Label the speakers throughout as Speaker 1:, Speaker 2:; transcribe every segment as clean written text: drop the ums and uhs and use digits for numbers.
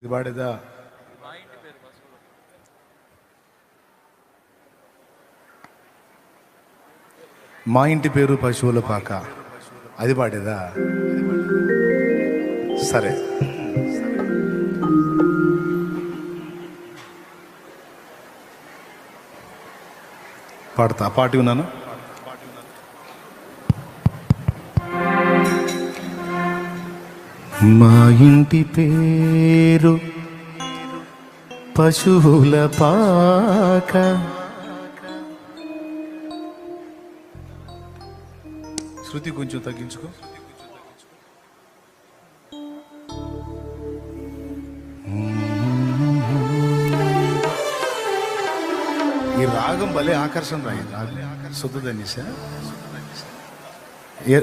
Speaker 1: ఇది పాడేదా? మా ఇంటి పేరు పశువుల పాక, అది పాడేదా? సరే, పాడతా. పాటి ఉన్నాను. మా ఇంటి పేరు పశువుల పాక, శృతి కొంచెం తగ్గించుకో. ఈ రాగం భలే ఆకర్షణ రా. ఈ రాగం శుద్ధదనిస.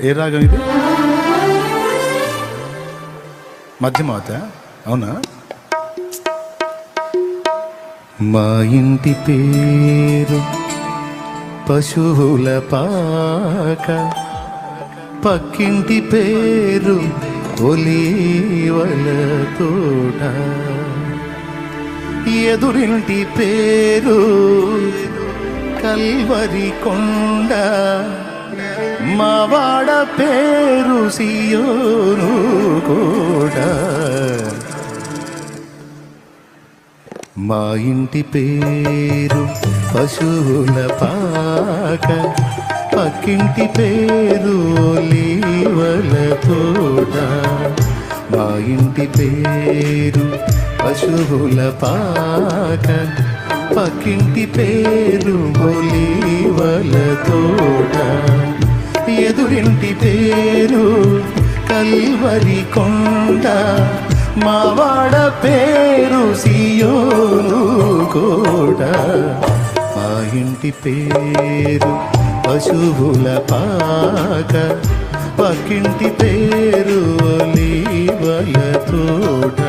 Speaker 1: ఏ రాగం ఇది? మధ్యమావత, అవునా? మా ఇంటి పేరు పశువుల పాక, పక్కింటి పేరు ఒలీవల తోట, ఎదురింటి పేరు కల్వరి కొండ, మావాడ పేరు సియోను కూడా. మా ఇంటి పేరు పశువుల పాక, పక్కింటి పేరు ఒలీవల తోట, మా ఇంటి పేరు పశువుల పాక, పక్కింటి పేరు ఒలీవల తోట, ఎదురింటి పేరు కల్వరి కొండ, మావాడ పేరు సియోను కోట. మా ఇంటి పేరు పశువుల పాక, పక్కింటి పేరు ఒలీవల తోట.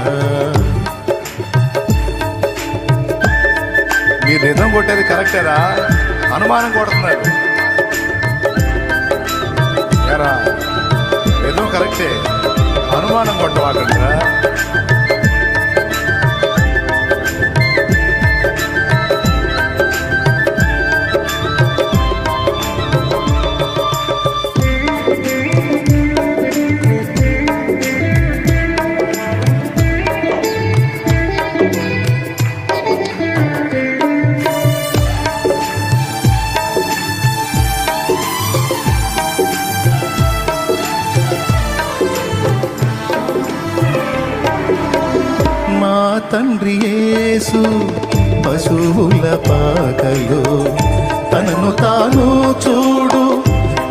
Speaker 1: మీరు నిజం కొట్టేది కరెక్టేరా? అనుమానం కొడుతున్నారు ఎరా? నిజం కరెక్టే, అనుమానం కొట్టవాకండిరా. తండ్రి యేసు పశువుల పాకలో తనను తాను చూడు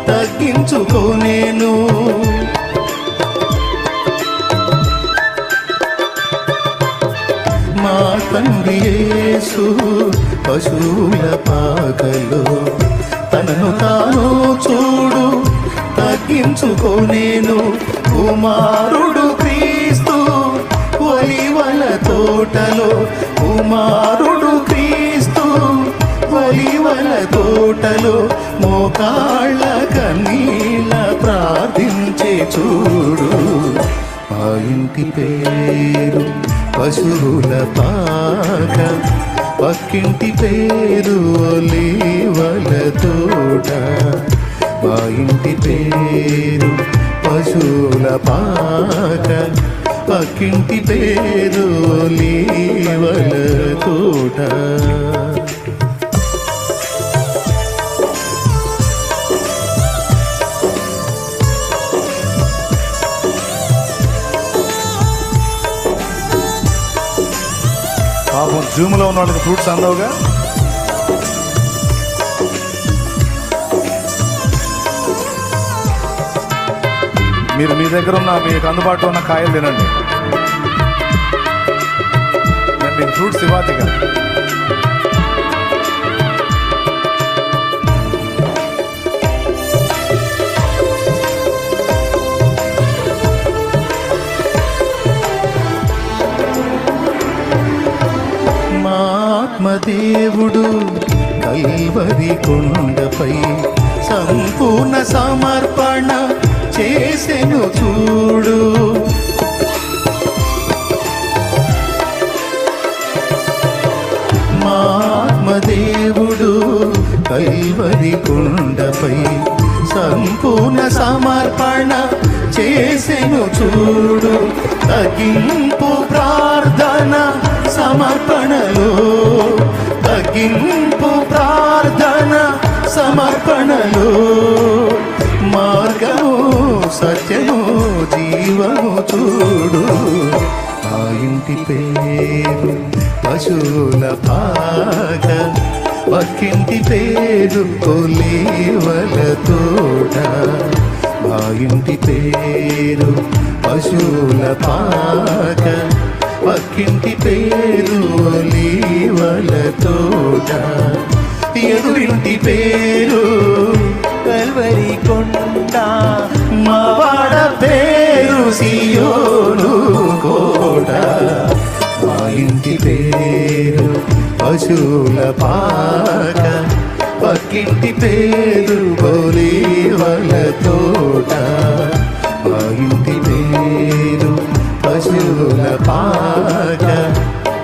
Speaker 1: తగ్గించుకోనేను. మా తండ్రి యేసు పశువుల పాకలో తనను తాను చూడు తగ్గించుకోనేను. కుమారుడు క్రీస్తు ఒలీవల తోటలో, కుమారుడు క్రీస్తు ఒలీవల తోటలో, మోకాళ్ళ కన్నీళ్ళ ప్రార్థించే చూడు. మా ఇంటి పేరు పశువుల పాక, పక్కింటి పేరు ఒలీవల తోట, మా ఇంటి పేరు పశువుల పాక, పక్కింటి పేరు ఒలీవల తోట. పాపం జూమ్లో ఉన్న వాళ్ళకి ఫ్రూట్స్ అందవుగా. మీరు మీ దగ్గర ఉన్న, మీకు అందుబాటులో ఉన్న కాయలు తినండి. నేను మీకు ఫ్రూట్స్ ఇవ్వాలిగా. మా ఆత్మదేవుడు కల్వరి కొండపై సంపూర్ణ సమర్పణ చేసెను చూడు. సమర్పణ చేసెను చూడు. తగ్గింపు ప్రార్థన సమర్పణలో, తగ్గింపు ప్రార్థన సమర్పణలో, మార్గము సత్యము జీవము చూడు. ఆ ఇంటి పేరు పశువుల పాక, పక్కింటి పేరు ఒలీవల తోట. మా ఇంటి పేరు పశువుల పాక, పక్కింటి పేరు ఒలీవల తోట. ఎదురింటి పేరు కల్వరి కొండ, మా వాడ పేరు సియోను కోట. మా ఇంటి పేరు పశువుల పాక, పక్కింటి పేరు ఒలీవల తోట. మా ఇంటి పేరు పశువుల పాక,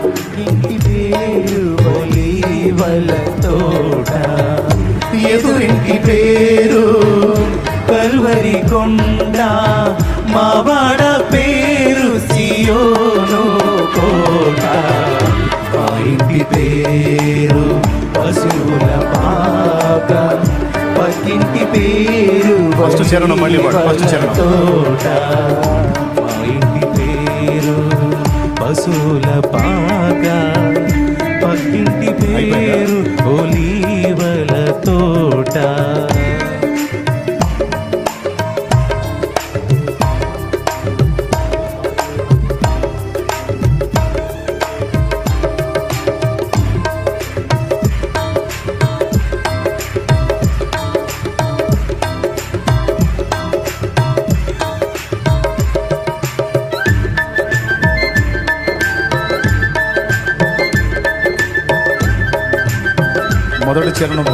Speaker 1: పక్కింటి పేరు ఒలీవల తోట. ఎదురింటి పేరు కల్వరి కొండ, మా వాడ పేరు సియోను కోట. మా ఇంటి పేరు పశువుల పాక, పక్కింటి పేరు
Speaker 2: ఫస్ట్ చరణం మళ్ళీ ఫస్ట్ చరణం.
Speaker 1: తోట. మా ఇంటి పేరు పశువుల పాక, పక్కింటి పేరు ఒలీవల తోట.
Speaker 2: మొదటి చరణము.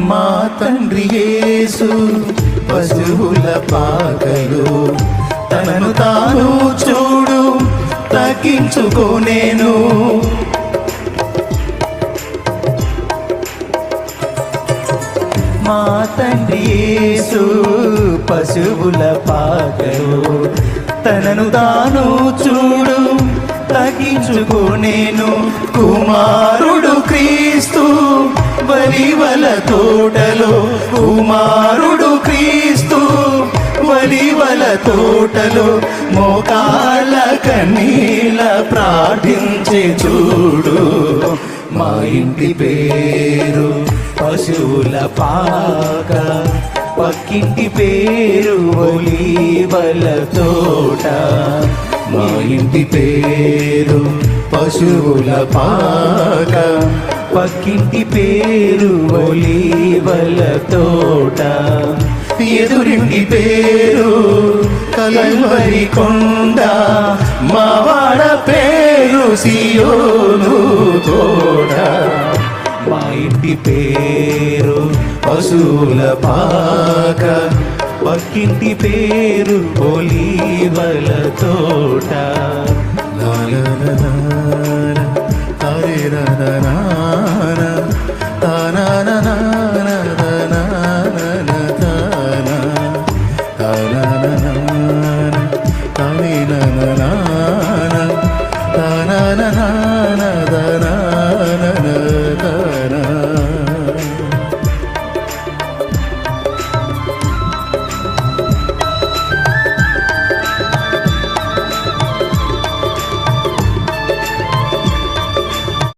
Speaker 1: మా తండ్రి యేసు పశువుల పాకలు, తనను తాను చూడు తగ్గించుకోనేను. మా తండ్రి యేసు పశువుల పాకలు, తనను తాను చూడు తగ్గించుకోనేను. కుమారుడు క్రీస్తు ఒలీవల తోటలో, కుమారుడు క్రీస్తు ఒలీవల తోటలో, మోకాళ్ళ కన్నీల ప్రార్థించే చూడు. మా ఇంటి పేరు పశువుల పాక, పక్కింటి పేరు ఒలీవల తోట. మా ఇంటి పేరు పశువుల పాక, పక్కింటి పేరు ఒలీవల తోట. ఎదురింటి పేరు కల్వరి కొండ, మా వాడ పేరు సియోను తోట. మా ఇంటి పేరు పశువుల పాక, పక్కింటి పేరు ఒలీవల తోట. హరే